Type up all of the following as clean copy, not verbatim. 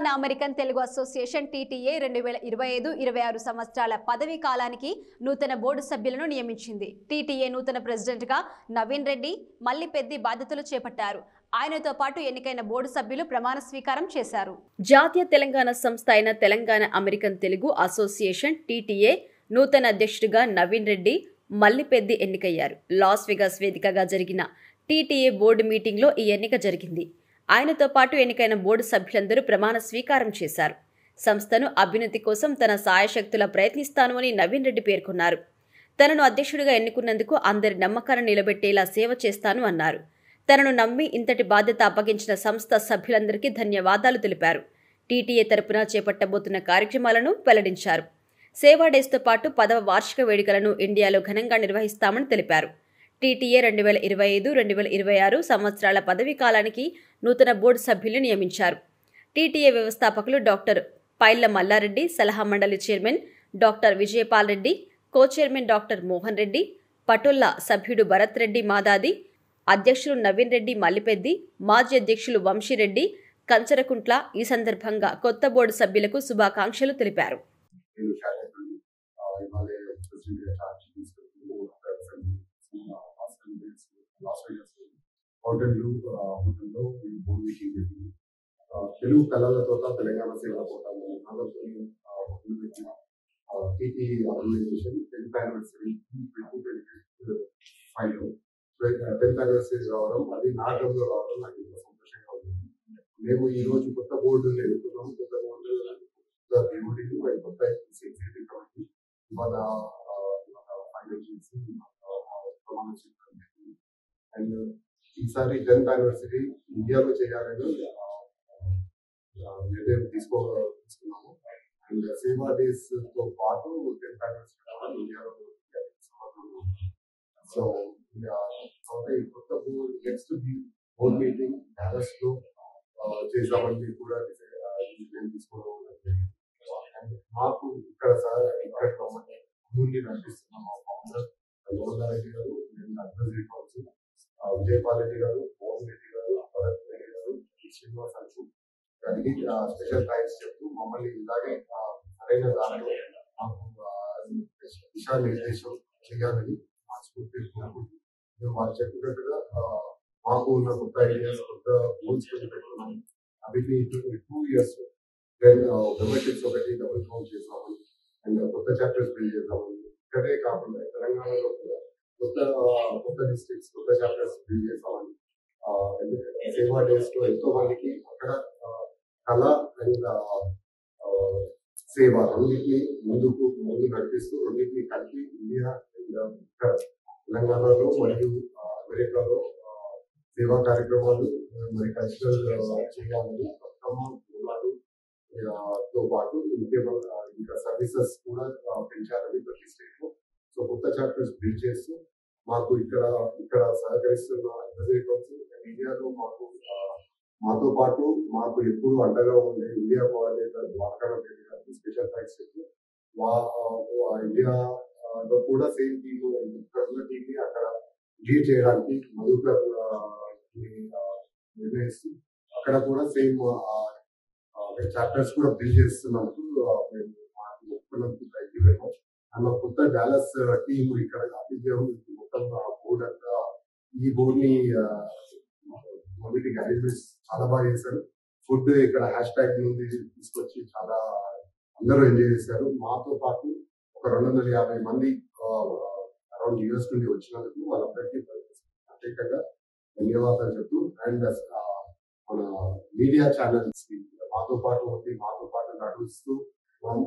Telangana American Telugu association TTA 2025-26 సంవత్సరాల పదవీ కాలానికి నూతన బోర్డు సభ్యులను నియమించింది. టీటీఏ నూతన ప్రెసిడెంట్గా నవీన్ రెడ్డి మల్లిపెద్ది బాధ్యతలు చేపట్టారు. ఆయనతో పాటు ఎన్నికైన బోర్డు సభ్యులు ప్రమాణ స్వీకారం చేశారు. జాతీయ తెలంగాణ సంస్థ అయిన Telangana American Telugu association TTA నూతన అధ్యక్షుడిగా నవీన్ రెడ్డి మల్లిపెద్ది ఎన్నికయ్యారు. లాస్ వెగాస్ వేదికగా జరిగిన టీటీఏ బోర్డు మీటింగ్లో ఈ ఎన్నిక జరిగింది. ఆయనతో పాటు ఎన్నికైన బోర్డు సభ్యులందరూ ప్రమాణ స్వీకారం చేశారు. సంస్థను అభ్యున్నతి కోసం తన సాయశక్తులా ప్రయత్నిస్తాను అని నవీన్ రెడ్డి పేర్కొన్నారు. తనను అధ్యక్షుడిగా ఎన్నుకున్నందుకు అందరి నమ్మకాలను నిలబెట్టేలా సేవ చేస్తాను అన్నారు. తనను నమ్మి ఇంతటి బాధ్యత అప్పగించిన సంస్థ సభ్యులందరికీ ధన్యవాదాలు తెలిపారు. టీటీఏ తరపున చేపట్టబోతున్న కార్యక్రమాలను వెల్లడించారు. సేవా డేస్తో పాటు 10వ వార్షిక వేడుకలను ఇండియాలో ఘనంగా నిర్వహిస్తామని తెలిపారు. టీటీఏ 2025-2026 సంవత్సరాల పదవీ కాలానికి నూతన బోర్డు సభ్యులను నియమించారు. టీటీఏ వ్యవస్థాపకులు డాక్టర్ పైళ్ల మల్లారెడ్డి, సలహా మండలి chairman doctor Vijayapal Reddy, co chairman doctor Mohan Reddy, Patolla సభ్యుడు భరత్ రెడ్డి మాదాది, అధ్యక్షులు నవీన్ రెడ్డి మల్లిపెద్ది, మాజీ అధ్యక్షులు వంశీరెడ్డి కంచరకుంట్ల ఈ సందర్భంగా కొత్త బోర్డు సభ్యులకు శుభాకాంక్షలు తెలిపారు. తెలుగు కళలతో తెలంగాణ సేవ TT organisation 10th anniversary 2025 10th anniversary రావడం, అది నాటకంలో రావడం నాకు ఎంతో సంతోషంగా ఉంది. మేము ఈ రోజు కొత్త బోర్డుని ఎన్నుకున్నాం. కొత్త బోర్డు కొత్త ఎగ్జిక్యూటివ్ కమిటీ ఇవాళ ఫైనల్ చేసి అండ్ ఈసారి 10th anniversary ఇండియాలో చేయాలని నిర్ణయం తీసుకున్నాము. అండ్ సేవా డేస్ తో పాటు 10th anniversary ఇండియాలో. సో కొత్త board next board meeting Dallas లో చేద్దామని కూడా నిర్ణయం తీసుకోవడం. మాకు ఇక్కడ ముందు నడిపిస్తున్నాం మా ఫౌండర్ మోహన్ రెడ్డి గారు, అడ్వైజరీ కౌన్సిల్ విజయపాల్ రెడ్డి గారు, మోహన్ రెడ్డి గారు, భరత్ రెడ్డి గారు, శ్రీనివాస్ అచ్చు గారికి స్పెషల్ థ్యాంక్స్ చెప్తూ మమ్మల్ని ఇలాగే సరైన దారిలో మాకు దిశానిర్దేశం చేయాలని మనస్ఫూర్తి కోరుకుంటూ మేము వాళ్ళు చెప్పినట్టుగా మాకు ఉన్న కొత్త ఐడియాస్, కొత్త గోల్స్ పెట్టుకున్నాం. అవి 2 years మెంబర్షిప్స్ ఒకటి డబుల్ కౌంట్ చేద్దామని అండ్ కొత్త చాప్టర్స్ బిల్డ్ చేద్దామని, ఇక్కడే కాకుండా తెలంగాణలో కూడా కొత్త డిస్ట్రిక్ట్స్, కొత్త చాప్టర్స్ బిల్డ్ చేద్దామని, సేవా డేస్ లో ఎంతో మందికి అక్కడ కళ అండ్ సేవ రెండింటిని ముందు నడిపిస్తూ రెండింటిని కలిపి ఇండియా అండ్ తెలంగాణలో మరియు అమెరికాలో సేవా కార్యక్రమాలు మరి కల్చరల్ చేయాలని తో పాటు ఇంకా సర్వీసెస్ కూడా పెంచాలని ప్రతి స్టేట్ లో. సో కొత్త చాప్టర్స్ బిల్డ్ చేస్తూ మాకు ఇక్కడ సహకరిస్తున్న అడ్వైజరీ కౌన్సిల్ ఇండియాలో మాతో పాటు మాకు ఎప్పుడు అండగా ఉండే ఇండియా కోఆర్డినేటర్ ద్వారకానాథ్ రెడ్డి గారికి స్పెషల్ థ్యాంక్స్ చెప్తూ ఇండియాలో కూడా సేమ్ టీమ్ ఇక్కడ ఉన్న టీమ్ ని అక్కడ లీడ్ చేయడానికి మధుకర్ నిర్ణయిస్తూ అక్కడ కూడా సేమ్ చాప్టర్స్ కూడా బిల్డ్ చేస్తున్నందుకు మేము ఒప్పుకున్నందుకు thank you very much. And కొత్త డాలస్ టీమ్ ఇక్కడ ఆతిథ్యం మొత్తం బోర్డు అంతా ఈ బోర్డుని మీటింగ్ అరేంజ్మెంట్స్ చాలా బాగా చేశారు. ఫుడ్ ఇక్కడ హ్యాష్ నుండి తీసుకొచ్చి చాలా అందరూ ఎంజాయ్ చేశారు. మాతో పాటు ఒక 250 మంది అరౌండ్ యూఎస్ నుండి వచ్చినందుకు వాళ్ళందరికీ ప్రత్యేకంగా ధన్యవాదాలు చెప్తూ అండ్ మన మీడియా ఛానల్స్ కి మాతో పాటు ఉండి మాతో పాటు నడుస్తూ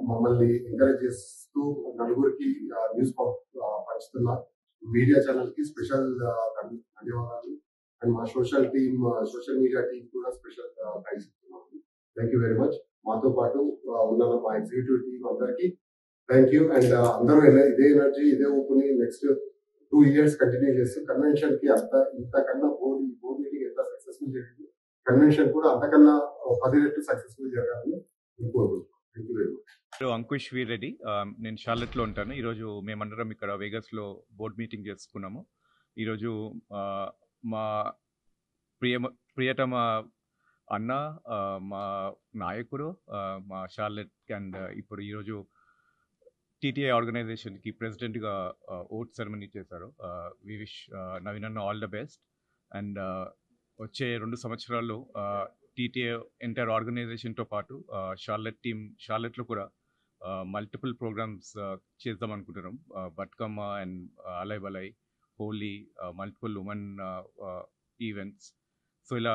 మమ్మల్ని ఎంకరేజ్ చేస్తూ నలుగురికి న్యూస్ పంచుతున్న మీడియా ఛానల్ కి స్పెషల్ ధన్యవాదాలు. అండ్ మా సోషల్ మీడియా టీమ్ కూడా స్పెషల్ థ్యాంక్స్ చెప్తున్నాను. Thank you very much. మాతో పాటు ఉన్న మా ఎగ్జిక్యూటివ్ టీమ్ అందరికి థ్యాంక్ యూ. అండ్ అందరూ ఇదే ఎనర్జీ, ఇదే ఓపెన్ నెక్స్ట్ 2 years కంటిన్యూ చేస్తూ కన్వెన్షన్ కి ఇంతకన్నా బోర్డు మీటింగ్ ఎంత సక్సెస్ఫుల్ జరిగింది, కన్వెన్షన్ కూడా అంతకన్నా 10 రెట్లు సక్సెస్ఫుల్ జరగాలని కోరుకుంటున్నాను. Thank you very much. Ankush Veer Reddy, నేను షార్లెట్లో ఉంటాను. ఈరోజు మేమందరం ఇక్కడ వేగస్లో బోర్డు మీటింగ్ చేసుకున్నాము. ఈరోజు మా ప్రియతమ అన్న మా నాయకుడు, మా షార్లెట్ అండ్ ఇప్పుడు ఈరోజు టీటీఐ ఆర్గనైజేషన్కి ప్రెసిడెంట్గా ఓట్ సెరమనీ చేశారు. వి విష్ నవీన్ అన్న ఆల్ ద బెస్ట్. అండ్ వచ్చే 2 సంవత్సరాల్లో టీటీఐ ఎంటైర్ ఆర్గనైజేషన్తో పాటు షార్లెట్లో కూడా మల్టిపుల్ ప్రోగ్రామ్స్ చేద్దాం అనుకుంటున్నాం. Bathukamma and Alai Balai, Holi, multiple women events, so ఇలా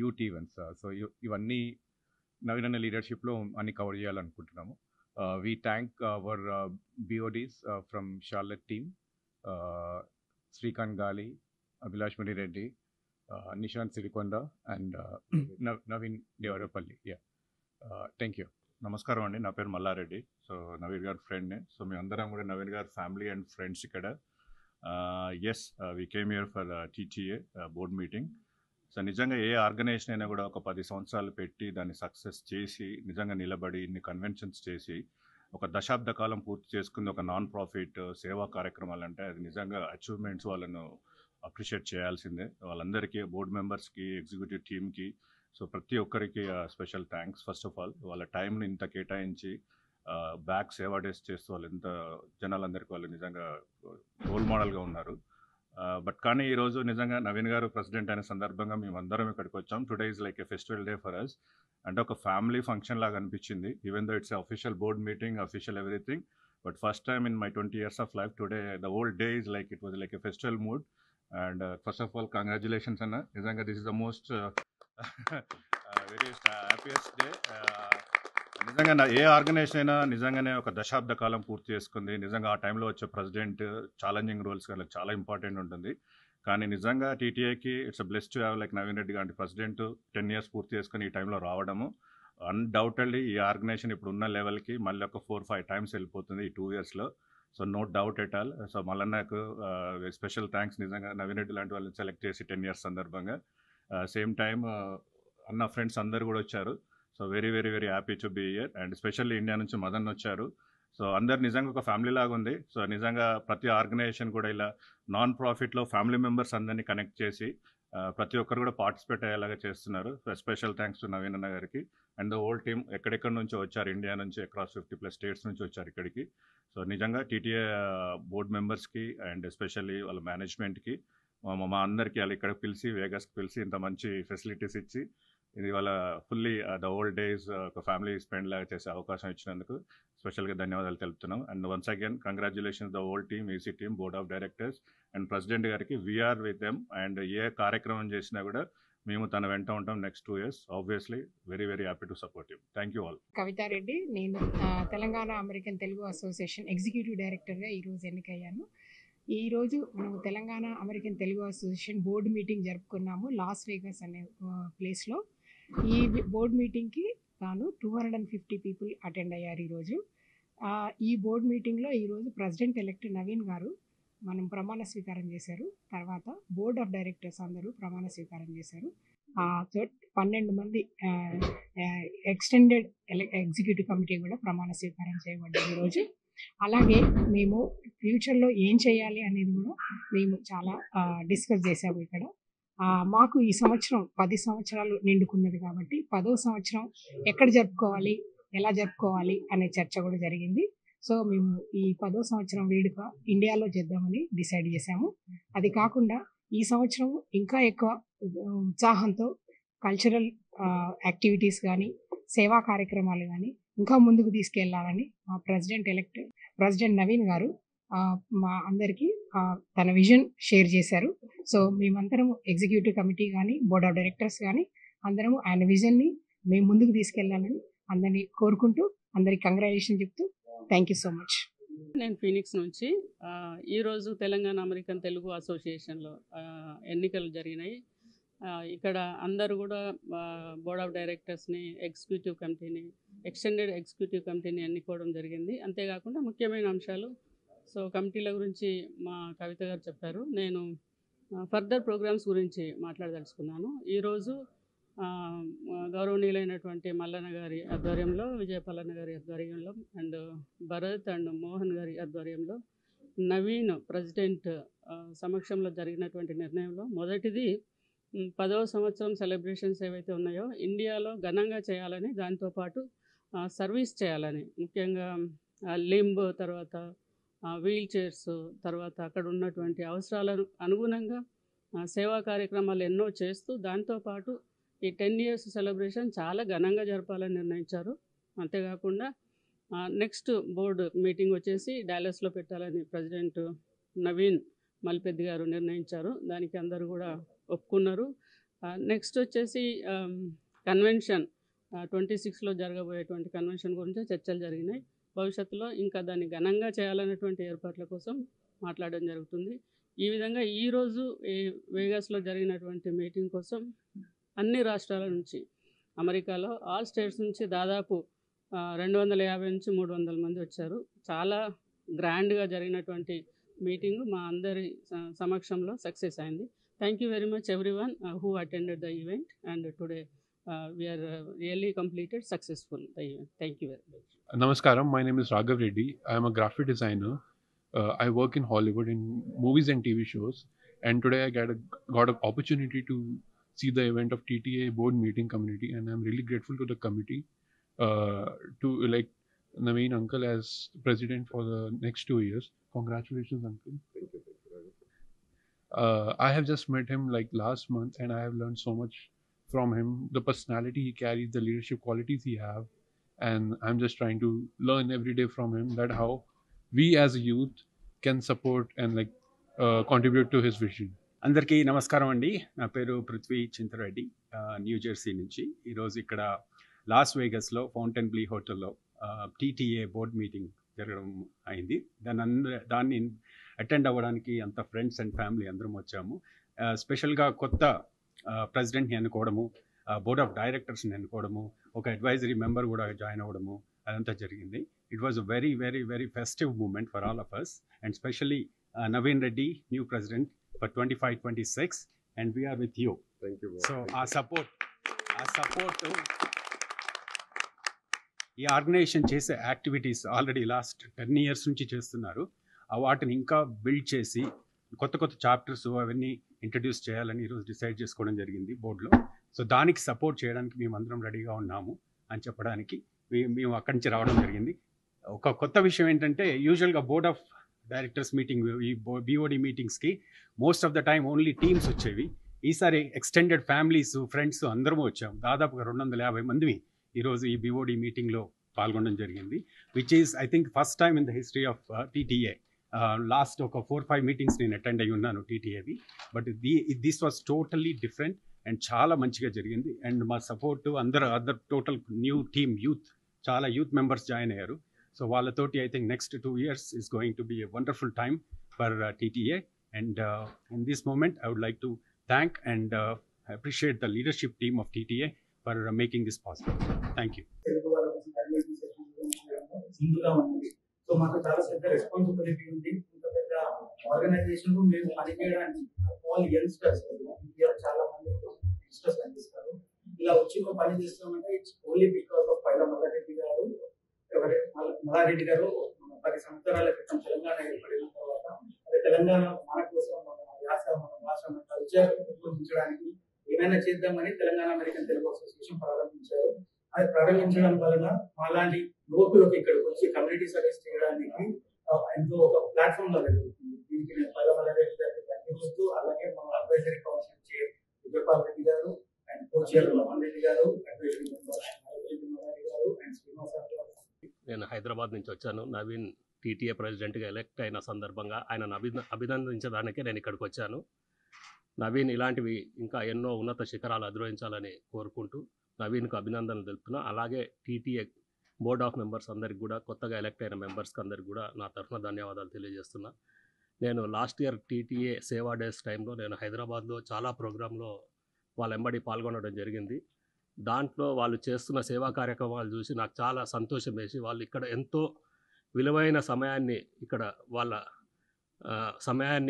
యూత్ ఈవెంట్స్. సో ఇవన్నీ నవీన్ అన్న లీడర్షిప్లో అన్ని కవర్ చేయాలనుకుంటున్నాము. We thank our BODs from Charlotte team, Srikanth Gali, Abhilash Mani Reddy, Nishant Sirikonda, and Naveen Devarapalli. Yeah, thank you. నమస్కారం అండి, నా పేరు మల్లారెడ్డి. సో నవీన్ గారి ఫ్రెండ్ని. సో మేము అందరం కూడా నవీన్ గారి ఫ్యామిలీ అండ్ ఫ్రెండ్స్ ఇక్కడ. Yes, we came here for TTA board meeting. So నిజంగా ఏ ఆర్గనైజేషన్ అయినా కూడా ఒక 10 సంవత్సరాలు పెట్టి దాన్ని సక్సెస్ చేసి నిజంగా నిలబడి ఇన్ని కన్వెన్షన్స్ చేసి ఒక దశాబ్ద కాలం పూర్తి చేసుకుంది ఒక నాన్ ప్రాఫిట్ సేవా కార్యక్రమాలు అంటే అది నిజంగా అచీవ్మెంట్స్. వాళ్ళను అప్రిషియేట్ చేయాల్సిందే. వాళ్ళందరికీ, బోర్డ్ మెంబర్స్కి, ఎగ్జిక్యూటివ్ టీమ్కి, సో ప్రతి ఒక్కరికి special thanks. First of all వాళ్ళ టైంని ఇంత కేటాయించి బ్యాక్ సేవా డేస్ చేస్తూ వాళ్ళు ఎంత జనాలందరికీ వాళ్ళు నిజంగా రోల్ మోడల్గా ఉన్నారు. బట్ కానీ ఈరోజు నిజంగా నవీన్ గారు ప్రెసిడెంట్ అయిన సందర్భంగా మేమందరం ఇక్కడికి వచ్చాం. Today is like a festival day for us. అంటే ఒక ఫ్యామిలీ ఫంక్షన్ లాగా అనిపించింది. Even though it's official board meeting, official everything, but first time in my 20 years of life today the whole day is like it was like a festival mood. And first of all congratulations అన్న. నిజంగా this is the most very happiest day. నిజంగా a organisation అయినా నిజంగానే ఒక దశాబ్ద కాలం పూర్తి చేసుకుంది. నిజంగా ఆ టైంలో వచ్చే ప్రెసిడెంట్ ఛాలెంజింగ్ రోల్స్ కానీ చాలా ఇంపార్టెంట్ ఉంటుంది. కానీ నిజంగా టీటీఐకి it's a bless to have like Naveen Reddy గారి ప్రెసిడెంట్ 10 years పూర్తి చేసుకుని ఈ టైంలో రావడము. అన్డౌటెడ్లీ ఈ ఆర్గనైజేషన్ ఇప్పుడు ఉన్న లెవెల్కి మళ్ళీ ఒక 4-5 times వెళ్ళిపోతుంది ఈ 2 yearsలో. So no doubt at all. So మళ్ళీ నాకు స్పెషల్ థ్యాంక్స్ నిజంగా నవీన్ రెడ్డి లాంటి వాళ్ళని సెలెక్ట్ చేసి 10 years సందర్భంగా. సేమ్ టైం అన్న ఫ్రెండ్స్ అందరు కూడా వచ్చారు. So very very very happy to be here. And specially India నుంచి మదన్ వచ్చారు. సో అందరు నిజంగా ఒక ఫ్యామిలీ లాగా ఉంది. సో నిజంగా ప్రతి ఆర్గనైజేషన్ కూడా ఇలా నాన్ ప్రాఫిట్లో ఫ్యామిలీ మెంబర్స్ అందరినీ కనెక్ట్ చేసి ప్రతి ఒక్కరు కూడా పార్టిసిపేట్ అయ్యేలాగా చేస్తున్నారు. So special thanks to Naveen అన్న గారికి అండ్ ద హోల్ టీమ్. ఎక్కడెక్కడి నుంచి వచ్చారు, ఇండియా నుంచి అక్రాస్ 50+ states నుంచి వచ్చారు ఇక్కడికి. సో నిజంగా టీటీఏ బోర్డ్ మెంబర్స్కి అండ్ ఎస్పెషల్లీ వాళ్ళ మేనేజ్మెంట్కి, మా అందరికీ వాళ్ళు ఇక్కడ పిలిచి, వేగస్కి పిలిచి ఇంత మంచి ఫెసిలిటీస్ ఇచ్చి ఇది వాళ్ళ ఫుల్లీ ద హోల్ డేస్ ఒక ఫ్యామిలీ స్పెండ్ లాగా చేసే అవకాశం ఇచ్చినందుకు స్పెషల్గా ధన్యవాదాలు తెలుపుతున్నాం. And once again congratulations the whole team, EC team, board of directors and president గారికి. We're with them. అండ్ ఏ కార్యక్రమం చేసినా కూడా మేము తన వెంట ఉంటాం next 2 years. Obviously very very happy to support you. Thank you all. Kavitha Reddy, నేను Telangana American Telugu association executive డైరెక్టర్గా ఈరోజు ఎన్నికయ్యాను. ఈరోజు మనం Telangana American Telugu association board meeting జరుపుకున్నాము లాస్ వేగస్ అనే ప్లేస్లో. ఈ బోర్డ్ మీటింగ్కి గాను 250 people అటెండ్ అయ్యారు ఈరోజు. ఈ బోర్డ్ మీటింగ్లో ఈరోజు ప్రెసిడెంట్ ఎలెక్ట్ నవీన్ గారు మనం ప్రమాణ స్వీకారం చేశారు. తర్వాత బోర్డ్ ఆఫ్ డైరెక్టర్స్ అందరూ ప్రమాణ స్వీకారం చేశారు. 12 మంది ఎక్స్టెండెడ్ ఎగ్జిక్యూటివ్ కమిటీ కూడా ప్రమాణ స్వీకారం చేయబడ్డారు ఈరోజు. అలాగే మేము ఫ్యూచర్లో ఏం చేయాలి అనేది కూడా మేము చాలా డిస్కస్ చేసాము ఇక్కడ. మాకు ఈ సంవత్సరం 10 సంవత్సరాలు నిండుకున్నది కాబట్టి 10వ సంవత్సరం ఎక్కడ జరుపుకోవాలి, ఎలా జరుపుకోవాలి అనే చర్చ కూడా జరిగింది. సో మేము ఈ 10వ సంవత్సరం వేడుక ఇండియాలో చేద్దామని డిసైడ్ చేశాము. అది కాకుండా ఈ సంవత్సరం ఇంకా ఎక్కువ ఉత్సాహంతో కల్చరల్ యాక్టివిటీస్ కానీ, సేవా కార్యక్రమాలు కానీ ఇంకా ముందుకు తీసుకెళ్లాలని మా ప్రెసిడెంట్ నవీన్ గారు మా అందరికీ తన విజన్ షేర్ చేశారు. సో మేమందరం ఎగ్జిక్యూటివ్ కమిటీ కానీ, బోర్డ్ ఆఫ్ డైరెక్టర్స్ కానీ అందరము ఆయన విజన్ని మేము ముందుకు తీసుకెళ్లాలని అందరినీ కోరుకుంటూ అందరికి కంగ్రాచులేషన్ చెప్తూ థ్యాంక్ యూ సో మచ్. నేను ఫీనిక్స్ నుంచి. ఈరోజు తెలంగాణ అమెరికన్ తెలుగు అసోసియేషన్లో ఎన్నికలు జరిగినాయి. ఇక్కడ అందరూ కూడా బోర్డ్ ఆఫ్ డైరెక్టర్స్ని, ఎగ్జిక్యూటివ్ కమిటీని, ఎక్స్టెండెడ్ ఎగ్జిక్యూటివ్ కమిటీని ఎన్నుకోవడం జరిగింది. అంతేకాకుండా ముఖ్యమైన అంశాలు సో కమిటీల గురించి మా కవిత గారు చెప్పారు. నేను ఫర్దర్ ప్రోగ్రామ్స్ గురించి మాట్లాడదలుచుకున్నాను. ఈరోజు గౌరవనీయులైనటువంటి మల్లన్న గారి ఆధ్వర్యంలో, విజయపాలన్న గారి ఆధ్వర్యంలో అండ్ భరత్ అండ్ మోహన్ గారి ఆధ్వర్యంలో నవీన్ ప్రెసిడెంట్ సమక్షంలో జరిగినటువంటి నిర్ణయంలో మొదటిది 10వ సంవత్సరం సెలబ్రేషన్స్ ఏవైతే ఉన్నాయో ఇండియాలో ఘనంగా చేయాలని, దాంతోపాటు సర్వీస్ చేయాలని, ముఖ్యంగా లింబ్, తర్వాత వీల్ చైర్స్, తర్వాత అక్కడ ఉన్నటువంటి అవసరాలకు అనుగుణంగా సేవా కార్యక్రమాలు ఎన్నో చేస్తూ, దాంతోపాటు ఈ 10 years సెలబ్రేషన్ చాలా ఘనంగా జరపాలని నిర్ణయించారు. అంతేకాకుండా నెక్స్ట్ బోర్డు మీటింగ్ వచ్చేసి డాలస్లో పెట్టాలని ప్రెసిడెంట్ నవీన్ మల్లిపెద్ది గారు నిర్ణయించారు. దానికి అందరూ కూడా ఒప్పుకున్నారు. నెక్స్ట్ వచ్చేసి కన్వెన్షన్ 26లో జరగబోయేటువంటి కన్వెన్షన్ గురించి చర్చలు జరిగినాయి. భవిష్యత్తులో ఇంకా దాన్ని ఘనంగా చేయాలనేటువంటి ఏర్పాట్ల కోసం మాట్లాడడం జరుగుతుంది. ఈ విధంగా ఈరోజు ఈ వేగాస్లో జరిగినటువంటి మీటింగ్ కోసం అన్ని రాష్ట్రాల నుంచి, అమెరికాలో ఆల్ స్టేట్స్ నుంచి దాదాపు 250 నుంచి 300 మంది వచ్చారు. చాలా గ్రాండ్గా జరిగినటువంటి మీటింగ్ మా అందరి సమక్షంలో సక్సెస్ అయింది. Thank you very much everyone who attended the event, and today we are really completed successful the event. Thank you very much. Namaskaram, my name is Raghav Reddy. I am a graphic designer. I work in Hollywood in movies and TV shows, and today I got an opportunity to see the event of TTA board meeting committee, and I'm really grateful to the committee to elect Naveen uncle as president for the next 2 years. Congratulations, uncle. Thank you. I have just met him like last month, and I have learned so much from him. The personality he carries, the leadership qualities he have, and I'm just trying to learn every day from him that how we as a youth can support and like contribute to his vision. అందరికీ నమస్కారం అండి. నా పేరు Prithvi Chintareddy, new Jersey నుంచి. ఈరోజు ఇక్కడ loss వేగస్లో fountain బ్లీ హోటల్లో TTA board meeting జరగడం అయింది. దాన్ని అటెండ్ అవ్వడానికి అంత ఫ్రెండ్స్ అండ్ ఫ్యామిలీ అందరం వచ్చాము. స్పెషల్గా కొత్త ప్రెసిడెంట్ని ఎన్నుకోవడము, బోర్డ్ ఆఫ్ డైరెక్టర్స్ని ఎన్నుకోవడము, ఒక అడ్వైజరీ మెంబర్ కూడా జాయిన్ అవ్వడము, అదంతా జరిగింది. It was a very very very festive moment for all of us, and specially Naveen Reddy, new president for 25-26, and we are with you. Thank you. So our support ఈ organisation చేసే activities already last 10 years నుంచి చేస్తున్నారు. వాటిని ఇంకా build చేసి కొత్త కొత్త chapters అవన్నీ ఇంట్రడ్యూస్ చేయాలని ఈరోజు డిసైడ్ చేసుకోవడం జరిగింది బోర్డులో. సో దానికి సపోర్ట్ చేయడానికి మేమందరం రెడీగా ఉన్నాము అని చెప్పడానికి మేము అక్కడి నుంచి రావడం జరిగింది. ఒక కొత్త విషయం ఏంటంటే, యూజువల్గా బోర్డ్ ఆఫ్ డైరెక్టర్స్ మీటింగ్, ఈ బీఓడి మీటింగ్స్కి most of the time only teams వచ్చేవి. ఈసారి ఎక్స్టెండెడ్ ఫ్యామిలీస్, ఫ్రెండ్స్ అందరము వచ్చాము. దాదాపుగా 250 మంది ఈరోజు ఈ బీఓడి మీటింగ్లో పాల్గొనడం జరిగింది, which is I think first time in the history of TTA. Last ఒక 4-5 మీటింగ్స్ నేను అటెండ్ అయ్యి ఉన్నాను టీటీఏవి, but this was totally different and చాలా మంచిగా జరిగింది. అండ్ మా సపోర్టు అందరు టోటల్ న్యూ టీమ్ యూత్, చాలా యూత్ మెంబర్స్ జాయిన్ అయ్యారు. సో వాళ్ళతోటి I think next 2 years is going to be a wonderful time for TTA, and in this moment I would like to thank and appreciate the leadership team of TTA for making this possible. Thank you. So మాకు చాలా పెద్ద responsibility ఉంది. ఇంత పెద్ద organisation మేము పనిచేయడానికి all youngsters, చాలా మంది యంగ్స్టర్స్ అందిస్తారు. ఇలా వచ్చి మేము పని చేస్తామంటే it's only because of Paila Malla Reddy garu. Malla Reddy గారు 10 సంవత్సరాల క్రితం తెలంగాణ ఏర్పడిన తర్వాత అదే తెలంగాణ మన కోసం, మన యాస, మన భాష, మన కల్చర్ పెంపొందించడానికి ఏమైనా చేద్దామని తెలంగాణ అమెరికన్ తెలుగు అసోసియేషన్ ప్రారంభించారు. అది ప్రారంభించడం వలన మాలాంటి యువకులకు ఇక్కడికి వచ్చి కమ్యూనిటీ సర్వీస్ చేయడానికి ఎంతో ఒక ప్లాట్ఫామ్ లాగా జరుగుతుంది. దీనికి నేను పైల మల్లారెడ్డి గారికి ధన్యవాదాలు, అలాగే మన advisory council chair Vijaypal Reddy గారు అండ్ కోచర్ లమన్ రెడ్డి గారు, అడ్వైజరీ మెంబర్ గారు అండ్ శ్రీనివాస. నేను హైదరాబాద్ నుంచి వచ్చాను. నవీన్ టీటీఏ ప్రెసిడెంట్గా ఎలక్ట్ అయిన సందర్భంగా ఆయనను అభినందించడానికే నేను ఇక్కడికి వచ్చాను. నవీన్ ఇలాంటివి ఇంకా ఎన్నో ఉన్నత శిఖరాలు అధిరోహించాలని కోరుకుంటూ నవీన్కు అభినందనలు తెలుపుతున్నా. అలాగే టీటీఏ బోర్డ్ ఆఫ్ మెంబర్స్ అందరికి కూడా, కొత్తగా ఎలక్ట్ అయిన మెంబర్స్కి అందరికి కూడా నా తరఫున ధన్యవాదాలు తెలియజేస్తున్నా. నేను లాస్ట్ ఇయర్ టీటీఏ సేవా డేస్ టైంలో నేను హైదరాబాద్లో చాలా ప్రోగ్రాంలో వాళ్ళ వెంబడి పాల్గొనడం జరిగింది. దాంట్లో వాళ్ళు చేస్తున్న సేవా కార్యక్రమాలు చూసి నాకు చాలా సంతోషం వేసి, వాళ్ళు ఇక్కడ ఎంతో విలువైన సమయాన్ని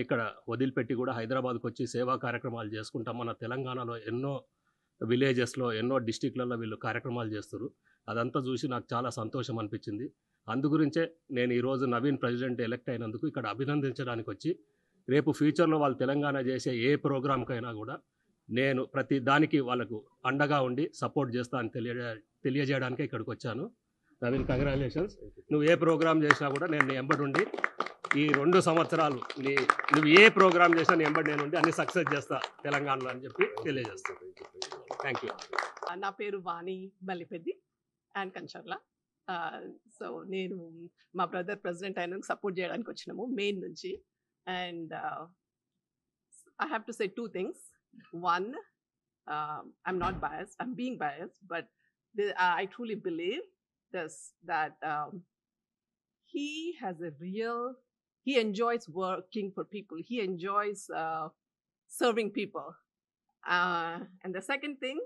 ఇక్కడ వదిలిపెట్టి కూడా హైదరాబాద్కి వచ్చి సేవా కార్యక్రమాలు చేసుకుంటాం. మన తెలంగాణలో ఎన్నో విలేజెస్లో, ఎన్నో డిస్టిక్లలో వీళ్ళు కార్యక్రమాలు చేస్తారు. అదంతా చూసి నాకు చాలా సంతోషం అనిపించింది. అందుగురించే నేను ఈరోజు నవీన్ ప్రెసిడెంట్ ఎలక్ట్ అయినందుకు ఇక్కడ అభినందించడానికి వచ్చి, రేపు ఫ్యూచర్లో వాళ్ళు తెలంగాణ చేసే ఏ ప్రోగ్రామ్కైనా కూడా నేను ప్రతి దానికి వాళ్ళకు అండగా ఉండి సపోర్ట్ చేస్తా అని తెలియజేయడానికే ఇక్కడికి వచ్చాను. నవీన్, కంగ్రాచులేషన్స్. నువ్వు ఏ ప్రోగ్రామ్ చేసినా కూడా నేను నీ ఎంబడి ఉండి ఈ 2 సంవత్సరాలు నువ్వు ఏ ప్రోగ్రామ్ చేసినా నీ ఎంబడి నేను ఉండి అన్ని సక్సెస్ చేస్తా తెలంగాణలో అని చెప్పి తెలియజేస్తాను. Thank you. నా పేరు వాణి మల్లిపెద్ది అండ్ కంచర్ల. సో నేను మా బ్రదర్ ప్రెసిడెంట్ అయినందుకు సపోర్ట్ చేయడానికి వచ్చినాము మెయిన్ నుంచి. And I have to say 2 things. One, I'm not biased. I'm being biased, but I truly believe this, that he has he enjoys working for people. He enjoys serving people. And the second thing,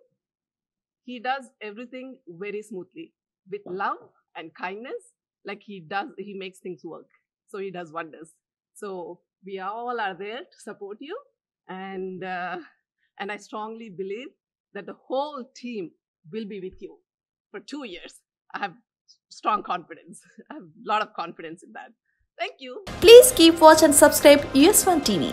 he does everything very smoothly with love and kindness. Like he makes things work. So he does wonders. So we all are there to support you. And I strongly believe that the whole team will be with you for 2 years. I have strong confidence. I have a lot of confidence in that. Thank you. Please keep watch and subscribe US1 TV.